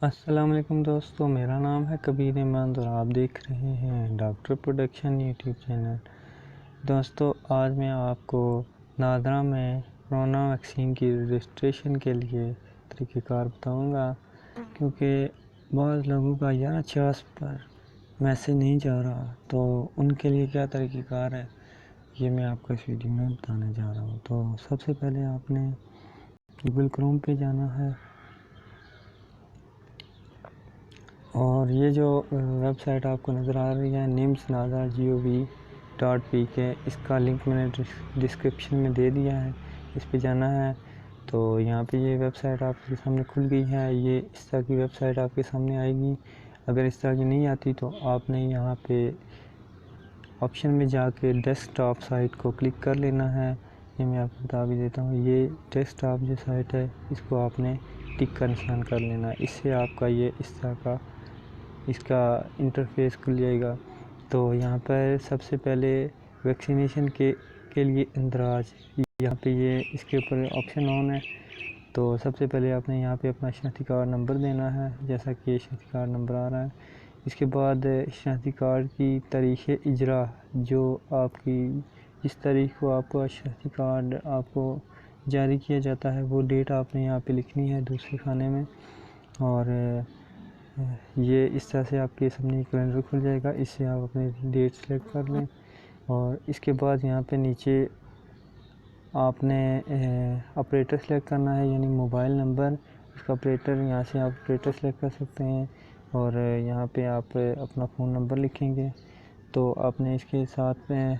السلام علیکم دوستو، میرا نام ہے کبیر احمد اور آپ دیکھ رہے ہیں ڈاکٹر پروڈکشن یوٹیوب چینل۔ دوستو، آج میں آپ کو نادرا میں کورونا ویکسین کی رجسٹریشن کے لیے طریقہ کار بتاؤں گا، کیونکہ بعض لوگوں کا 11/50 پر میسیج نہیں جا رہا، تو ان کے لیے کیا طریقہ کار ہے یہ میں آپ کو اس ویڈیو میں بتانے جا رہا ہوں۔ تو سب سے پہلے آپ نے گوگل کروم پہ جانا ہے، اور یہ جو ویب سائٹ آپ کو نظر آ رہی ہے nimsnada.gov.pk، اس کا لنک میں نے ڈسکرپشن میں دے دیا ہے، اس پہ جانا ہے۔ تو یہاں پہ یہ ویب سائٹ آپ کے سامنے کھل گئی ہے، یہ اس طرح کی ویب سائٹ آپ کے سامنے آئے گی۔ اگر اس طرح کی نہیں آتی تو آپ نے یہاں پہ آپشن میں جا کے ڈیسک ٹاپ سائٹ کو کلک کر لینا ہے۔ یہ میں آپ کو بتا بھی دیتا ہوں، یہ ڈیسک ٹاپ جو سائٹ ہے اس کو آپ نے ٹک کا نشان کر لینا ہے، اس سے آپ کا یہ اس کا انٹرفیس کھل جائے گا۔ تو یہاں پر سب سے پہلے ویکسینیشن کے لیے اندراج، یہاں پہ یہ اس کے اوپر آپشن آن ہے۔ تو سب سے پہلے آپ نے یہاں پہ اپنا شناختی کارڈ نمبر دینا ہے، جیسا کہ یہ شناختی کارڈ نمبر آ رہا ہے۔ اس کے بعد شناختی کارڈ کی تاریخ اجرا، جو آپ کی جس تاریخ کو آپ کا شناختی کارڈ آپ کو جاری کیا جاتا ہے وہ ڈیٹ آپ نے یہاں پہ لکھنی ہے دوسرے خانے میں، اور یہ اس طرح سے آپ کے سامنے کیلنڈر کھل جائے گا، اس سے آپ اپنے ڈیٹ سلیکٹ کر لیں۔ اور اس کے بعد یہاں پہ نیچے آپ نے آپریٹر سلیکٹ کرنا ہے، یعنی موبائل نمبر، اس کا آپریٹر، یہاں سے آپ آپریٹر سلیکٹ کر سکتے ہیں، اور یہاں پہ آپ اپنا فون نمبر لکھیں گے۔ تو آپ نے اس کے ساتھ میں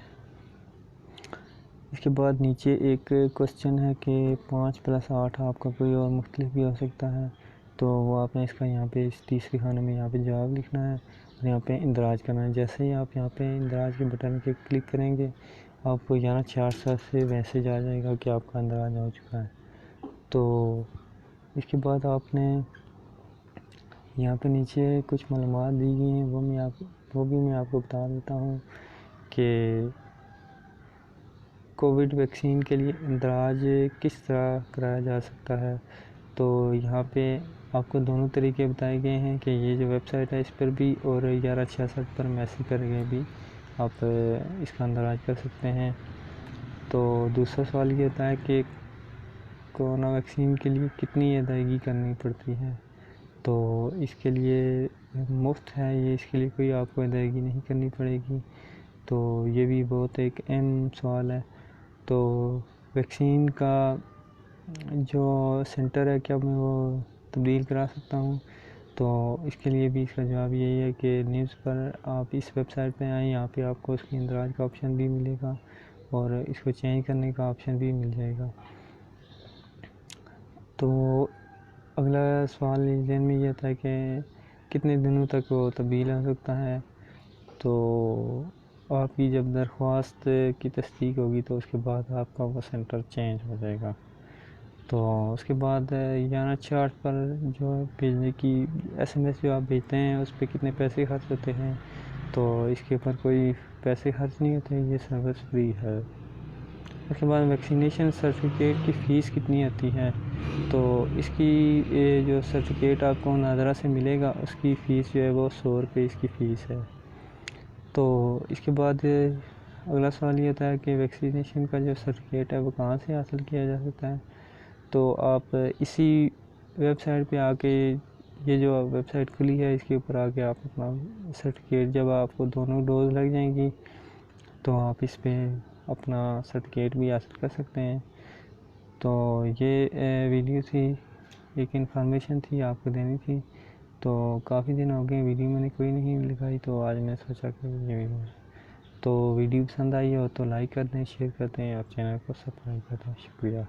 اس کے بعد نیچے ایک کوسچن ہے کہ 5+8 آپ کا کوئی اور مختلف بھی ہو سکتا ہے، تو وہ آپ نے اس کا یہاں پہ اس تیسرے خانے میں یہاں پہ جواب لکھنا ہے اور یہاں پہ اندراج کرنا ہے۔ جیسے ہی آپ یہاں پہ اندراج کے بٹن پہ کلک کریں گے آپ کو 11/66 سے میسیج آ جائے گا کہ آپ کا اندراج ہو چکا ہے۔ تو اس کے بعد آپ نے یہاں پہ نیچے کچھ معلومات دی گئی ہیں، وہ بھی میں آپ کو بتا دیتا ہوں کہ کووڈ ویکسین کے لیے اندراج کس طرح کرایا جا سکتا ہے۔ تو یہاں پہ آپ کو دونوں طریقے بتائے گئے ہیں کہ یہ جو ویب سائٹ ہے اس پر بھی، اور 11/66 پر میسیج کر کے بھی آپ اس کا اندراج کر سکتے ہیں۔ تو دوسرا سوال یہ ہوتا ہے کہ کورونا ویکسین کے لیے کتنی ادائیگی کرنی پڑتی ہے۔ تو اس کے لیے مفت ہے یہ، اس کے لیے کوئی آپ کو ادائیگی نہیں کرنی پڑے گی۔ تو یہ بھی بہت ایک اہم سوال ہے۔ تو ویکسین کا جو سینٹر ہے کیا میں وہ تبدیل کرا سکتا ہوں؟ تو اس کے لیے بھی اس کا جواب یہی ہے کہ نیوز پر آپ اس ویب سائٹ پہ آئیں، یہاں پہ آپ کو اس کے اندراج کا آپشن بھی ملے گا اور اس کو چینج کرنے کا آپشن بھی مل جائے گا۔ تو اگلا سوال ذہن میں یہ تھا کہ کتنے دنوں تک وہ تبدیل ہو سکتا ہے۔ تو آپ کی جب درخواست کی تصدیق ہوگی تو اس کے بعد آپ کا وہ سینٹر چینج ہو جائے گا۔ تو اس کے بعد 11/66 پر جو بھیجنے کی SMS جو آپ بھیجتے ہیں اس پہ کتنے پیسے خرچ ہوتے ہیں، تو اس کے اوپر کوئی پیسے خرچ نہیں ہوتے، یہ سروس فری ہے۔ اس کے بعد ویکسینیشن سرٹیفکیٹ کی فیس کتنی آتی ہے؟ تو اس کی جو سرٹیفکیٹ آپ کو نادرا سے ملے گا اس کی فیس جو ہے وہ 100 روپے اس کی فیس ہے۔ تو اس کے بعد اگلا سوال یہ ہوتا ہے کہ ویکسینیشن کا جو سرٹیفکیٹ ہے وہ کہاں سے حاصل کیا جا سکتا ہے؟ تو آپ اسی ویب سائٹ پہ آ کے، یہ جو ویب سائٹ کھلی ہے اس کے اوپر آ کے آپ اپنا سرٹیفکیٹ، جب آپ کو دونوں ڈوز لگ جائیں گی تو آپ اس پہ اپنا سرٹیفکیٹ بھی حاصل کر سکتے ہیں۔ تو یہ ویڈیو تھی، ایک انفارمیشن تھی آپ کو دینی تھی۔ تو کافی دن ہو گئے ویڈیو میں نے کوئی نہیں لگائی، تو آج میں سوچا کہ یہ ویڈیو تو ویڈیو پسند آئی ہو تو لائک کر دیں، شیئر کر دیں، آپ چینل کو سبسکرائب کر دیں۔ شکریہ۔